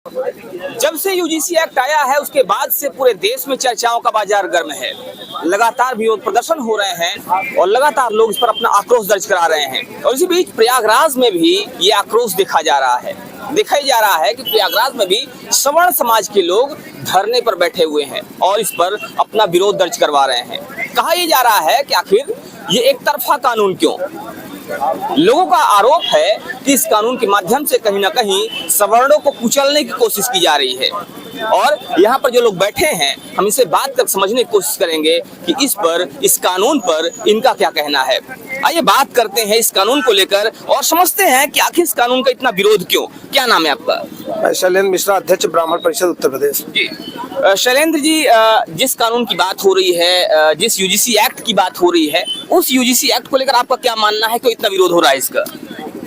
जब से UGC act आया है उसके बाद से पूरे देश में चर्चाओं का बाजार गर्म है। लगातार विरोध प्रदर्शन हो रहे हैं और लगातार लोग इस पर अपना आक्रोश दर्ज करा रहे हैं। और इसी बीच प्रयागराज में भी ये आक्रोश देखा जा रहा है। कि प्रयागराज में भी सवर्ण समाज के लोग धरने पर बैठे हुए हैं और इस पर अपना विरोध दर्ज करवा रहे हैं। कहा यह जा रहा है कि आखिर ये एक तरफा कानून क्यों? लोगों का आरोप है कि इस कानून के माध्यम से कहीं ना कहीं सवर्णों को कुचलने की कोशिश की जा रही है। और यहाँ पर जो लोग बैठे हैं, हम इनसे बात कर समझने की कोशिश करेंगे कि इस कानून पर इनका क्या कहना है। आइए बात करते हैं इस कानून को लेकर और समझते हैं कि आखिर इस कानून का इतना विरोध क्यों। क्या नाम है आपका? शैलेंद्र मिश्रा, अध्यक्ष ब्राह्मण परिषद उत्तर प्रदेश। जी शैलेंद्र जी, जिस कानून की बात हो रही है, जिस यूजीसी एक्ट की बात हो रही है, उस यूजीसी एक्ट को लेकर आपका क्या मानना है? क्यों इतना विरोध हो रहा है इसका?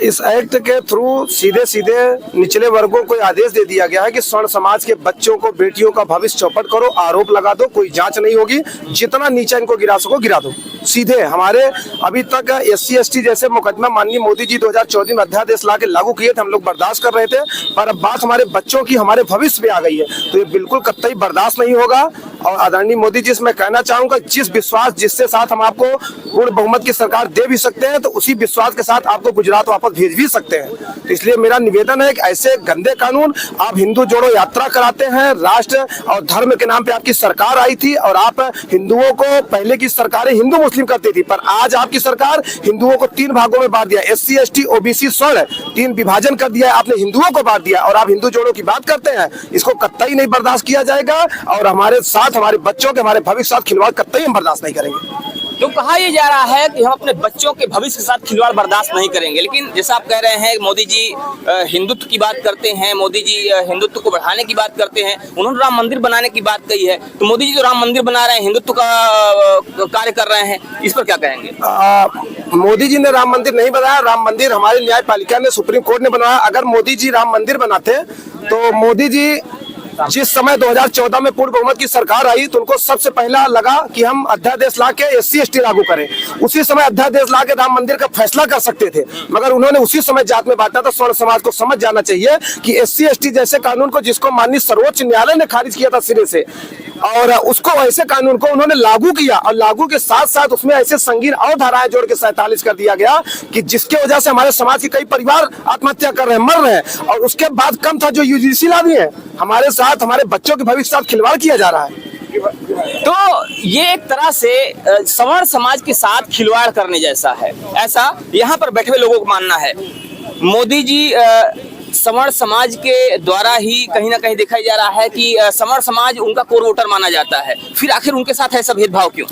इस एक्ट के थ्रू सीधे सीधे निचले वर्गों को आदेश दे दिया गया है कि स्वर्ण समाज के बच्चों को, बेटियों का भविष्य चौपट करो, आरोप लगा दो, कोई जांच नहीं होगी, जितना नीचा इनको गिरा सको गिरा दो। सीधे हमारे अभी तक SC ST जैसे मुकदमा माननीय मोदी जी 2014 में अध्यादेश ला के लागू किए थे, हम लोग बर्दाश्त कर रहे थे, पर अब बात हमारे बच्चों की, हमारे भविष्य पे आ गई है, तो ये बिल्कुल कतई बर्दाश्त नहीं होगा। और आदरणीय मोदी जी से मैं कहना चाहूंगा, जिस विश्वास जिससे साथ हम आपको पूर्ण बहुमत की सरकार दे भी सकते हैं, तो उसी विश्वास के साथ आपको गुजरात वापस भेज भी सकते हैं। तो इसलिए मेरा निवेदन है कि ऐसे गंदे कानून, आप हिंदू जोड़ो यात्रा कराते हैं, राष्ट्र और धर्म के नाम पे आपकी सरकार आई थी और आप हिंदुओं को, पहले की सरकारें हिंदू मुस्लिम करती थी, पर आज आपकी सरकार हिंदुओं को 3 भागों में बांट दिया। SC ST OBC स्वर्ण 3 विभाजन कर दिया है, आपने हिंदुओं को बांट दिया और आप हिंदू जोड़ों की बात करते हैं। इसको कतई नहीं बर्दाश्त किया जाएगा और हमारे साथ, हमारे बच्चों के, हमारे भविष्य के साथ खिलवाड़ कतई हम बर्दाश्त नहीं करेंगे। तो कहा यह जा रहा है कि हम अपने बच्चों के भविष्य के साथ खिलवाड़ बर्दाश्त नहीं करेंगे, लेकिन जैसा आप कह रहे हैं मोदी जी हिंदुत्व की बात करते हैं, मोदी जी हिंदुत्व को बढ़ाने की बात करते हैं, उन्होंने राम मंदिर बनाने की बात कही है, तो मोदी जी तो राम मंदिर बना रहे हैं, हिंदुत्व का कार्य कर रहे हैं, इस पर क्या कहेंगे? मोदी जी ने राम मंदिर नहीं बनाया, राम मंदिर हमारी न्यायपालिका ने, सुप्रीम कोर्ट ने बनवाया। अगर मोदी जी राम मंदिर बनाते तो मोदी जी जिस समय 2014 में पूर्ण बहुमत की सरकार आई तो उनको सबसे पहला लगा कि हम अध्यादेश ला के SC ST लागू करें। उसी समय अध्यादेश ला के राम मंदिर का फैसला कर सकते थे, मगर उन्होंने उसी समय जात में बांटा। तो स्वर्ण समाज को समझ जाना चाहिए कि SC ST जैसे कानून को, जिसको माननीय सर्वोच्च न्यायालय ने खारिज किया था सिरे से, और उसको, ऐसे कानून को उन्होंने लागू किया और लागू के साथ साथ उसमें ऐसे संगीन और धाराएं जोड़ के 47 कर दिया गया कि जिसके वजह से हमारे समाज के कई परिवार आत्महत्या कर रहे हैं, मर रहे हैं। और उसके बाद कम था जो UGC ला दिए, हमारे साथ, हमारे बच्चों के भविष्य के साथ खिलवाड़ किया जा रहा है। तो ये एक तरह से सवर्ण समाज के साथ खिलवाड़ करने जैसा है, ऐसा यहाँ पर बैठे हुए लोगों को मानना है। मोदी जी सवर्ण समाज के द्वारा ही कहीं ना कहीं दिखाई जा रहा है कि सवर्ण समाज उनका कोर वोटर माना जाता है, फिर आखिर उनके साथ ऐसा भेदभाव क्यों?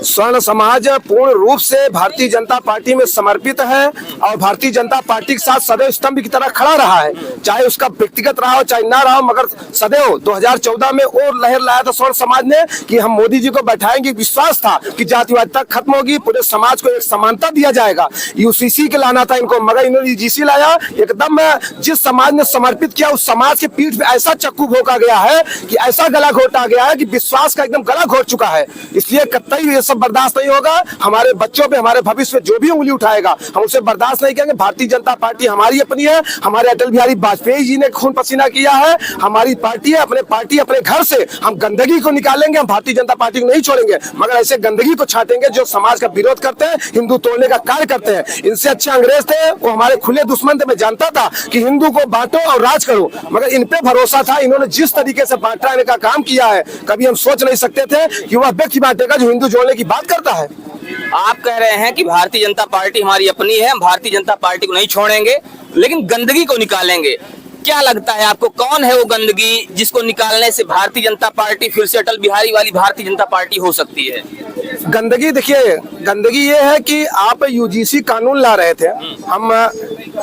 स्वर्ण समाज पूर्ण रूप से भारतीय जनता पार्टी में समर्पित है और भारतीय जनता पार्टी के साथ सदैव स्तंभ की तरह खड़ा रहा है, चाहे उसका व्यक्तिगत रहा हो चाहे ना रहा हो। मगर सदैव 2014 में और लहर लाया था स्वर्ण समाज ने कि हम मोदी जी को बैठाएंगे। विश्वास था कि जातिवादिता खत्म होगी, पूरे समाज को एक समानता दिया जाएगा। UCC के लाना था इनको, मगर इन्होंने UGC लाया। एकदम जिस समाज ने समर्पित किया, उस समाज के पीठ पे ऐसा चक्कू घोंका गया है कि ऐसा गला घोटा गया है कि विश्वास का एकदम गला घोट चुका है। इसलिए कतई सब बर्दाश्त नहीं होगा। हमारे बच्चों पे, हमारे भविष्य पे जो भी उंगली उठाएगा हम उसे बर्दाश्त नहीं करेंगे। भारतीय जनता पार्टी हमारी अपनी है, हमारे अटल बिहारी वाजपेयी जी ने खून पसीना किया है, हमारी पार्टी है। अपने घर से हम गंदगी को निकालेंगे, हम भारतीय जनता पार्टी को नहीं छोड़ेंगे, मगर ऐसे गंदगी को छाटेंगे जो समाज का विरोध करते हैं, हिंदू तोड़ने का कार्य करते हैं। इनसे अच्छे अंग्रेज थे, वो हमारे खुले दुश्मन थे। मैं जानता था कि हिंदू को बांटो और राज करो, मगर इन पे भरोसा था। इन्होंने जिस तरीके से बांटने का काम किया है, कभी हम सोच नहीं सकते थे कि वह व्यक्ति बांटेगा जो हिंदू जोड़ने की बात करता है। आप कह रहे हैं कि भारतीय जनता पार्टी हमारी अपनी है, हम भारतीय जनता पार्टी को नहीं छोड़ेंगे, लेकिन गंदगी को निकालेंगे। क्या लगता है आपको, कौन है वो गंदगी जिसको निकालने से भारतीय जनता पार्टी फिर से अटल बिहारी वाली भारतीय जनता पार्टी हो सकती है? गंदगी देखिए, गंदगी ये है कि आप UGC कानून ला रहे थे। हम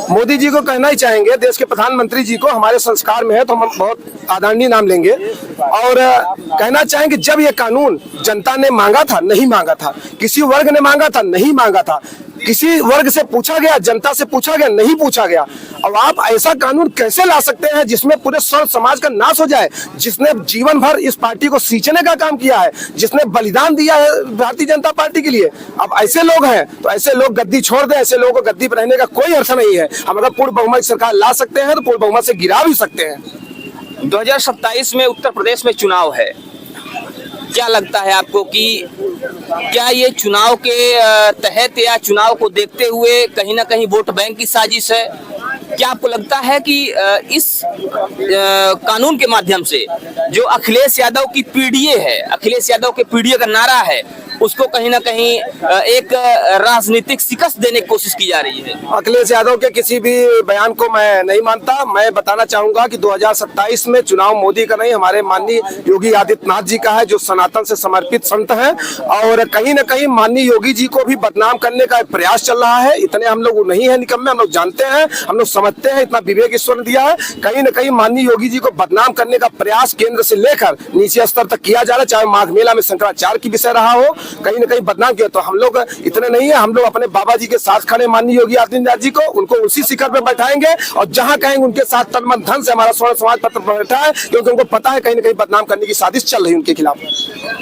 मोदी जी को कहना ही चाहेंगे, देश के प्रधानमंत्री जी को, हमारे संस्कार में है तो हम बहुत आदरणीय नाम लेंगे और कहना चाहेंगे, जब ये कानून जनता ने मांगा था, नहीं मांगा था, किसी वर्ग ने मांगा था, नहीं मांगा था, किसी वर्ग से पूछा गया, जनता से पूछा गया, नहीं पूछा गया। अब आप ऐसा कानून कैसे ला सकते हैं जिसमें पूरे स्वर्ण समाज का नाश हो जाए, जिसने जीवन भर इस पार्टी को सींचने का काम किया है, जिसने बलिदान दिया है भारतीय जनता पार्टी के लिए। अब ऐसे लोग हैं तो ऐसे लोग गद्दी छोड़ दें, ऐसे लोगों को गद्दी पर रहने का कोई अर्थ नहीं है। हम अगर पूर्ण बहुमत सरकार ला सकते हैं तो पूर्ण बहुमत से गिरा भी सकते हैं। 2027 में उत्तर प्रदेश में चुनाव है। क्या लगता है आपको कि क्या ये चुनाव के तहत या चुनाव को देखते हुए कहीं ना कहीं वोट बैंक की साजिश है? क्या आपको लगता है कि इस कानून के माध्यम से जो अखिलेश यादव की पीडीए है, अखिलेश यादव के पीडीए का नारा है, उसको कहीं ना कहीं एक राजनीतिक शिकस्त देने की कोशिश की जा रही है? अखिलेश यादव के किसी भी बयान को मैं नहीं मानता। मैं बताना चाहूंगा कि 2027 में चुनाव मोदी का नहीं, हमारे माननीय योगी आदित्यनाथ जी का है, जो सनातन से समर्पित संत है। और कहीं ना कहीं माननीय योगी जी को भी बदनाम करने का प्रयास चल रहा है। इतने हम लोग नहीं है निकम्मे, हम लोग जानते हैं, हम लोग समझते हैं, इतना विवेक ईश्वर ने दिया है। कहीं ना कहीं माननीय योगी जी को बदनाम करने का प्रयास केंद्र से लेकर नीचे स्तर तक किया जा रहा है। चाहे माघ मेला में शंकराचार्य की विषय रहा हो, कहीं ना कहीं बदनाम किया। तो हम लोग इतने नहीं है, हम लोग अपने बाबा जी के साथ खड़े माननीय योगी आदित्यनाथ जी को, उनको उसी शिखर पे बैठाएंगे और जहां कहेंगे उनके साथ तन मन धन से हमारा स्वर्ण समाज पत्र बैठा है, क्योंकि उनको पता है कहीं ना कहीं बदनाम करने की साजिश चल रही है उनके खिलाफ।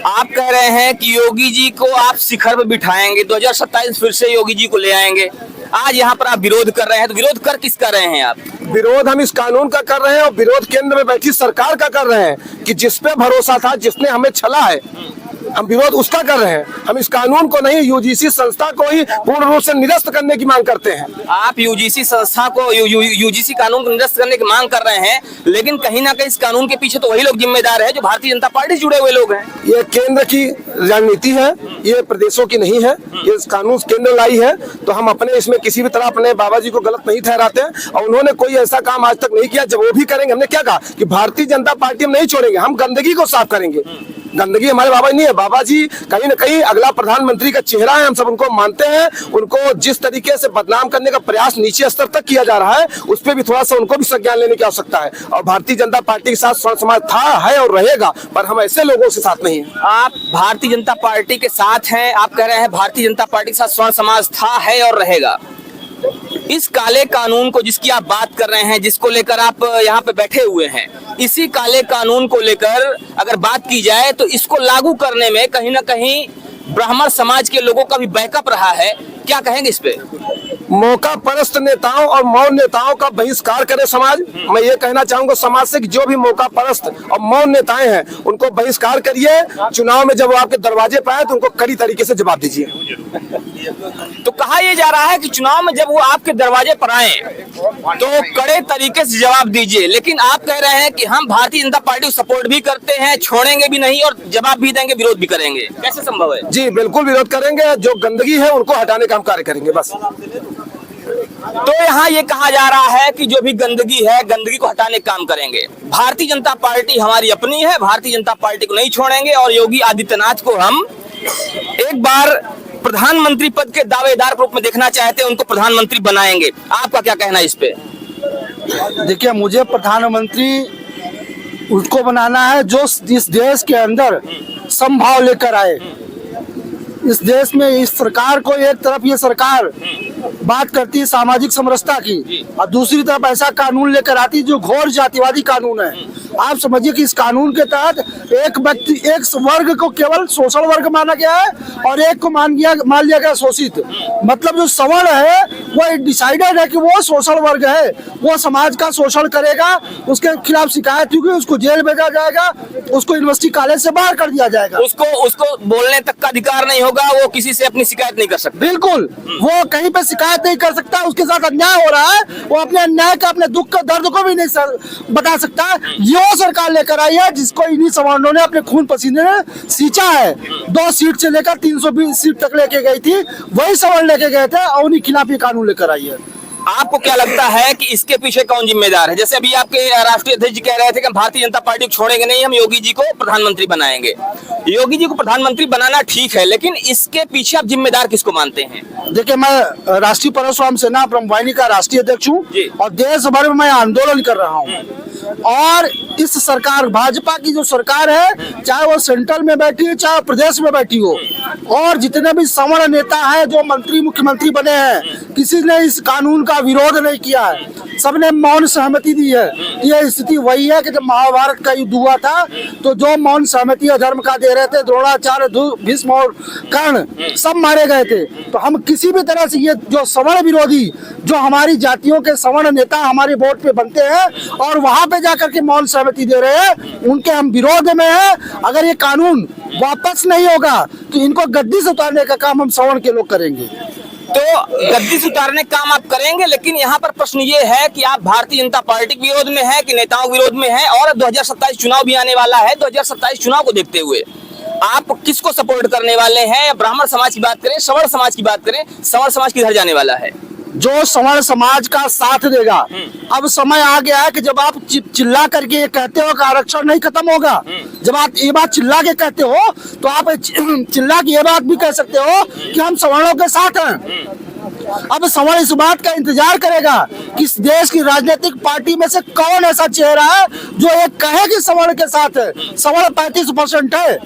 आप कह रहे हैं कि योगी जी को आप शिखर पे बिठाएंगे, 2027 फिर से योगी जी को ले आएंगे। आज यहाँ पर आप विरोध कर रहे हैं, तो विरोध कर किसका रहे हैं आप? विरोध हम इस कानून का कर रहे हैं और विरोध केंद्र में बैठी सरकार का कर रहे हैं कि जिस पे भरोसा था, जिसने हमें छला है, हम विरोध उसका कर रहे हैं। हम इस कानून को नहीं, यूजीसी संस्था को ही पूर्ण रूप से निरस्त करने की मांग करते हैं। आप यूजीसी संस्था को, यूजीसी कानून को निरस्त करने की मांग कर रहे हैं, लेकिन कहीं ना कहीं इस कानून के पीछे तो वही लोग जिम्मेदार है जो भारतीय जनता पार्टी से जुड़े हुए लोग हैं। ये केंद्र की रणनीति है, ये प्रदेशों की नहीं है। ये कानून केंद्र लाई है, तो हम अपने इसमें किसी भी तरह अपने बाबा जी को गलत नहीं ठहराते हैं। और उन्होंने कोई ऐसा काम आज तक नहीं किया। जब वो भी करेंगे, हमने क्या कहा कि भारतीय जनता पार्टी हम नहीं छोड़ेंगे, हम गंदगी को साफ करेंगे। गंदगी हमारे बाबा नहीं है। बाबा जी कहीं ना कहीं अगला प्रधानमंत्री का चेहरा है, हम सब उनको मानते हैं। उनको जिस तरीके से बदनाम करने का प्रयास नीचे स्तर तक किया जा रहा है, उस पर भी थोड़ा सा उनको भी संज्ञान लेने की आवश्यकता है। और भारतीय जनता पार्टी के साथ स्वर्ण समाज था, है और रहेगा, पर हम ऐसे लोगों के साथ नहीं है। आप भारतीय जनता पार्टी के साथ हैं, आप कह रहे हैं भारतीय जनता पार्टी के साथ स्वर्ण समाज था, है और रहेगा। इस काले कानून को जिसकी आप बात कर रहे हैं, जिसको लेकर आप यहाँ पे बैठे हुए हैं, इसी काले कानून को लेकर अगर बात की जाए तो इसको लागू करने में कहीं ना कहीं ब्राह्मण समाज के लोगों का भी बैकअप रहा है। क्या कहेंगे इस पे? मौका परस्त नेताओं और मौन नेताओं का बहिष्कार करे समाज। मैं ये कहना चाहूंगा समाज से कि जो भी मौका परस्त और मौन नेताएं हैं, उनको बहिष्कार करिए। चुनाव में जब वो आपके दरवाजे पे आए तो उनको कड़ी तरीके से जवाब दीजिए। तो कहा यह जा रहा है कि चुनाव में जब वो आपके दरवाजे पर आए तो कड़े तरीके से जवाब दीजिए, लेकिन आप कह रहे हैं कि हम भारतीय जनता पार्टी को सपोर्ट भी करते हैं, छोड़ेंगे भी नहीं और जवाब भी देंगे, विरोध भी करेंगे। कैसे संभव है? जी बिल्कुल विरोध करेंगे। जो गंदगी है उनको हटाने का हम कार्य करेंगे बस। तो यहाँ ये कहा जा रहा है कि जो भी गंदगी है, गंदगी को हटाने का काम करेंगे। भारतीय जनता पार्टी हमारी अपनी है, भारतीय जनता पार्टी को नहीं छोड़ेंगे और योगी आदित्यनाथ को हम एक बार प्रधानमंत्री पद के दावेदार के रूप में देखना चाहते हैं, उनको प्रधानमंत्री बनाएंगे। आपका क्या कहना है इस पे? देखिए, मुझे प्रधानमंत्री उसको बनाना है जो इस देश के अंदर समभाव लेकर आए। इस देश में इस सरकार को, एक तरफ ये सरकार बात करती है सामाजिक समरसता की और दूसरी तरफ ऐसा कानून लेकर आती है जो घोर जातिवादी कानून है। आप समझिए कि इस कानून के तहत एक व्यक्ति, एक वर्ग को केवल शोषण वर्ग माना गया है और एक को मान लिया गया शोषित। मतलब जो सवर्ण है वो डिसाइडेड है कि वो शोषण वर्ग है, वो समाज का शोषण करेगा, उसके खिलाफ शिकायत होगी, उसको जेल भेजा जाएगा, उसको यूनिवर्सिटी कॉलेज से बाहर कर दिया जाएगा। उसको बोलने तक का अधिकार नहीं होगा, वो किसी से अपनी शिकायत नहीं कर सकता। बिल्कुल, वो कहीं पे शिकायत नहीं कर सकता। उसके साथ अन्याय हो रहा है, वो अपने अन्याय का, अपने दुख का, दर्द को भी नहीं बता सकता। ये सरकार लेकर आई है जिसको इन्हीं सवर्णों ने अपने खून पसीने ने सींचा है। 2 सीट से लेकर 320 सीट तक लेके गई थी, वही सवर्ण लेके गए थे और उन्हीं खिलाफ ये कानून लेकर आई है। आपको क्या लगता है कि इसके पीछे कौन जिम्मेदार है? जैसे अभी आपके राष्ट्रीय अध्यक्ष जी कह रहे थे कि हम भारतीय जनता पार्टी को छोड़ेंगे नहीं, हम योगी जी को प्रधानमंत्री बनाएंगे। योगी जी को प्रधानमंत्री बनाना ठीक है, लेकिन इसके पीछे आप जिम्मेदार किसको मानते हैं? देखिए, मैं राष्ट्रीय परशुराम सेना ब्रह्मवाहिनी का राष्ट्रीय अध्यक्ष हूँ और देश भर में मैं आंदोलन कर रहा हूँ। और इस सरकार, भाजपा की जो सरकार है, चाहे वो सेंट्रल में बैठी हो चाहे प्रदेश में बैठी हो, और जितने भी सवर्ण नेता हैं जो मंत्री मुख्यमंत्री बने हैं, किसी ने इस कानून का विरोध नहीं किया है। सबने मौन सहमति दी है। ये स्थिति वही है कि जब महाभारत का युद्ध हुआ था तो जो मौन सहमति धर्म का दे रहे थे, द्रोणाचार्य, भीष्म और कर्ण सब मारे गए थे। तो हम किसी भी तरह से ये जो सवर्ण विरोधी, जो हमारी जातियों के सवर्ण नेता हमारे वोट पे बनते हैं और वहां पे जाकर के मौन सहमति दे रहे हैं, उनके हम विरोध में हैं। अगर ये कानून वापस नहीं होगा तो इनको गद्दी से उतारने का काम हम सवर्ण के लोग करेंगे। तो गद्दी से उतारने का काम आप करेंगे, लेकिन यहाँ पर प्रश्न ये है कि आप भारतीय जनता पार्टी के विरोध में है कि नेताओं के विरोध में है, और 2027 चुनाव भी आने वाला है। 2027 चुनाव को देखते हुए आप किसको सपोर्ट करने वाले हैं? ब्राह्मण समाज की बात करें, सवर्ण समाज की बात करें, सवर्ण समाज किधर जाने वाला है? जो सवर्ण समाज का साथ देगा। अब समय आ गया है कि जब आप चिल्ला करके ये कहते हो कि आरक्षण नहीं खत्म होगा, जब आप ये बात चिल्ला के कहते हो तो आप चिल्ला के ये बात भी कह सकते हो कि हम सवर्णों के साथ हैं। अब सवर्ण इस बात का इंतजार करेगा कि इस देश की राजनीतिक पार्टी में से कौन ऐसा चेहरा है जो ये कहे कि सवर्ण के साथ है। सवर्ण 35% है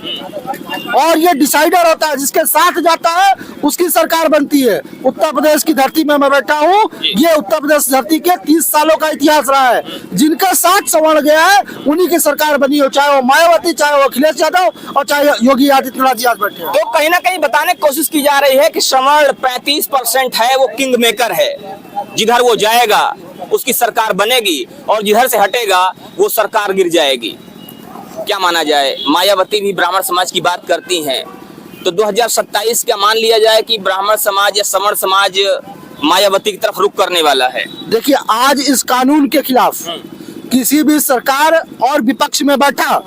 और ये डिसाइडर होता है, जिसके साथ जाता है उसकी सरकार बनती है। उत्तर प्रदेश की धरती में मैं बैठा हूँ, ये उत्तर प्रदेश धरती के 30 सालों का इतिहास रहा है। जिनके साथ सवर्ण गया है उन्हीं की सरकार बनी हो, चाहे वो मायावती, चाहे वो अखिलेश यादव और चाहे योगी आदित्यनाथ जी आज बैठे। तो कहीं ना कहीं बताने की कोशिश की जा रही है कि सवर्ण 35% है, वो किंग मेकर है। जिधर वो जाएगा उसकी सरकार बनेगी और जिधर से हटेगा वो सरकार गिर जाएगी। क्या माना जाए? मायावती भी ब्राह्मण समाज की बात करती हैं, तो 2027 क्या मान लिया जाए कि ब्राह्मण समाज या सवर्ण समाज मायावती की तरफ रुख करने वाला है? देखिए, आज इस कानून के खिलाफ किसी भी सरकार और विपक्ष में बैठा,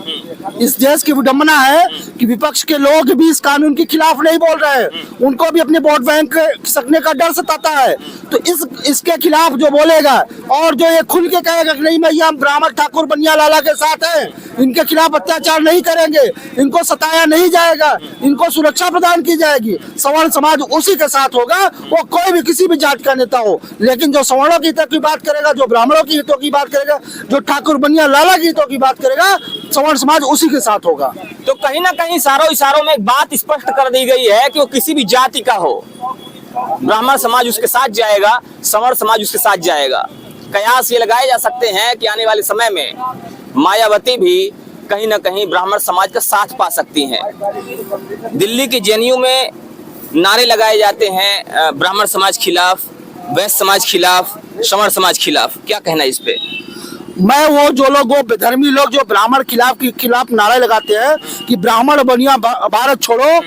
इस देश की विडंबना है कि विपक्ष के लोग भी इस कानून के खिलाफ नहीं बोल रहे हैं। उनको भी अपने वोट बैंक सकने का डर सताता है। तो इसके खिलाफ जो बोलेगा और जो ये खुल के कहेगा कि नहीं मैं यहाँ ब्राह्मण ठाकुर बनिया लाला के साथ है, इनके खिलाफ अत्याचार नहीं करेंगे, इनको सताया नहीं जाएगा, इनको सुरक्षा प्रदान की जाएगी, सवर्ण समाज उसी के साथ होगा, वो कोई भी किसी भी जात का नेता हो। लेकिन जो सवर्णों की हितों की बात करेगा, जो ब्राह्मणों की हितों की बात करेगा, जो ठाकुर बनिया लाला की हितों की बात करेगा, सवर्ण समाज उसी के साथ होगा। तो कहीं ना कहीं इशारों इशारों में एक बात स्पष्ट कर दी गई है कि वो किसी भी जाति का हो, ब्राह्मण समाज उसके साथ जाएगा, सवर्ण समाज उसके साथ जाएगा। कयास ये लगाए जा सकते हैं कि आने वाले समय में मायावती भी कहीं ना कहीं ब्राह्मण समाज का साथ पा सकती हैं। दिल्ली के जेएनयू में नारे लगाए जाते हैं ब्राह्मण समाज खिलाफ, वैश्य समाज खिलाफ, सवर्ण समाज खिलाफ। क्या कहना है इस पे? मैं वो जो लोग, वो बेधर्मी लोग जो ब्राह्मण खिलाफ नारे लगाते हैं कि ब्राह्मण बनिया भारत छोड़ो,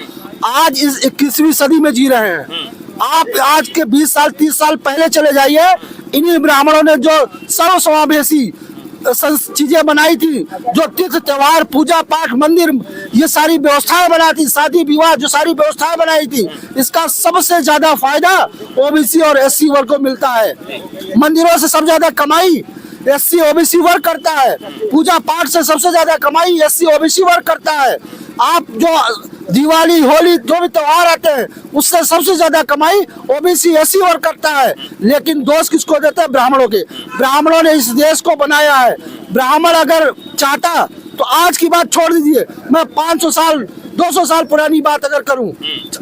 आज इस 21वीं सदी में जी रहे हैं। आप आज के 20 साल 30 साल पहले चले जाइए, इन्हीं ब्राह्मणों ने जो सर्वसमावेशी चीजें बनाई थी, जो तीर्थ त्योहार, पूजा पाठ, मंदिर, ये सारी व्यवस्थाएं बनाई थी, शादी विवाह जो सारी व्यवस्थाएं बनाई थी, इसका सबसे ज्यादा फायदा ओबीसी और एससी वर्ग को मिलता है। मंदिरों से सबसे ज्यादा कमाई एससी ओबीसी वर्ग करता है, पूजा पाठ से सबसे ज्यादा कमाई एससी ओबीसी वर्ग करता है। आप जो दिवाली, होली, जो भी त्योहार आते हैं उससे सबसे ज्यादा कमाई ओबीसी एससी वर्ग करता है। लेकिन दोष किसको देते हैं? ब्राह्मणों के। ब्राह्मणों ने इस देश को बनाया है। ब्राह्मण अगर चाहता तो आज की बात छोड़ दीजिए, मैं 500 साल 200 साल पुरानी बात अगर करूं,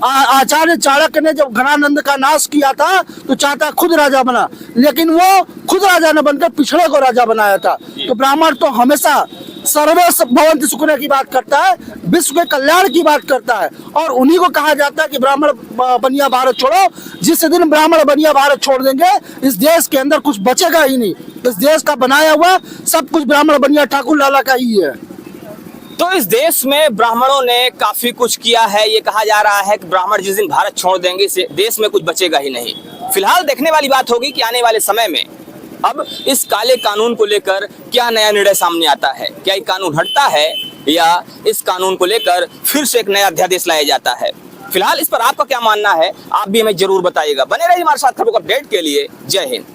आचार्य चाणक्य ने जब घनानंद का नाश किया था तो चाहता खुद राजा बना, लेकिन वो खुद राजा न बनकर पिछड़े को राजा बनाया था। तो ब्राह्मण तो हमेशा सर्वे भवन्ति सुखिनः की बात करता है, विश्व के कल्याण की बात करता है, और उन्हीं को कहा जाता है कि ब्राह्मण बनिया भारत छोड़ो। जिस दिन ब्राह्मण बनिया भारत छोड़ देंगे, इस देश के अंदर कुछ बचेगा ही नहीं। इस देश का बनाया हुआ सब कुछ ब्राह्मण बनिया ठाकुर लाला का ही है। तो इस देश में ब्राह्मणों ने काफी कुछ किया है। ये कहा जा रहा है कि ब्राह्मण जिस दिन भारत छोड़ देंगे, इस देश में कुछ बचेगा ही नहीं। फिलहाल देखने वाली बात होगी कि आने वाले समय में अब इस काले कानून को लेकर क्या नया निर्णय सामने आता है। क्या ये कानून हटता है या इस कानून को लेकर फिर से एक नया अध्यादेश लाया जाता है? फिलहाल इस पर आपका क्या मानना है, आप भी हमें जरूर बताइएगा। बने रहिए हमारे साथ खबरों को अपडेट के लिए। जय हिंद।